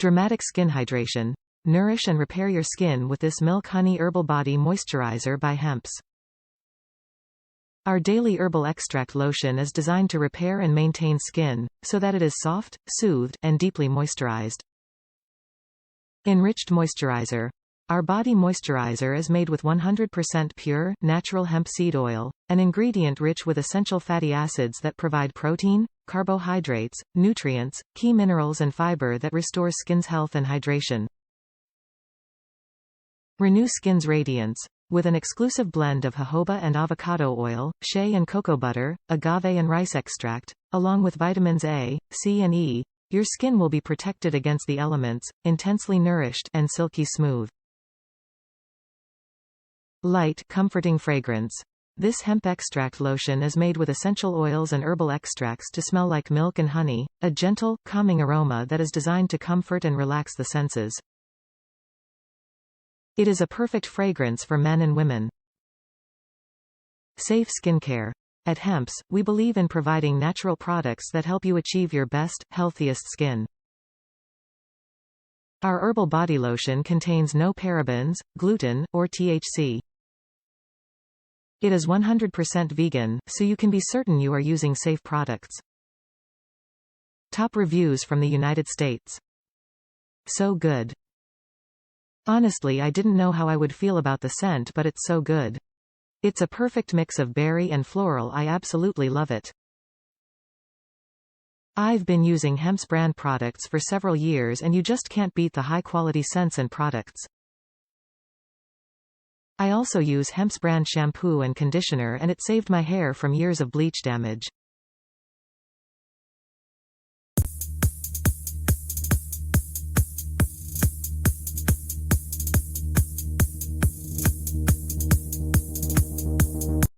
Dramatic skin hydration. Nourish and repair your skin with this Milk Honey Herbal Body Moisturizer by Hempz. Our daily herbal extract lotion is designed to repair and maintain skin, so that it is soft, soothed, and deeply moisturized. Enriched Moisturizer. Our body moisturizer is made with 100% pure, natural hemp seed oil, an ingredient rich with essential fatty acids that provide protein, carbohydrates, nutrients, key minerals and fiber that restores skin's health and hydration. Renew Skin's Radiance. With an exclusive blend of jojoba and avocado oil, shea and cocoa butter, agave and rice extract, along with vitamins A, C and E, your skin will be protected against the elements, intensely nourished and silky smooth. Light, comforting fragrance. This hemp extract lotion is made with essential oils and herbal extracts to smell like milk and honey, a gentle, calming aroma that is designed to comfort and relax the senses. It is a perfect fragrance for men and women. Safe skincare. At Hempz, we believe in providing natural products that help you achieve your best, healthiest skin. Our herbal body lotion contains no parabens, gluten, or THC. It is 100% vegan, so you can be certain you are using safe products. Top reviews from the United States. So good. Honestly, I didn't know how I would feel about the scent, but it's so good. It's a perfect mix of berry and floral. I absolutely love it. I've been using Hempz brand products for several years and you just can't beat the high-quality scents and products. I also use Hempz brand shampoo and conditioner and it saved my hair from years of bleach damage.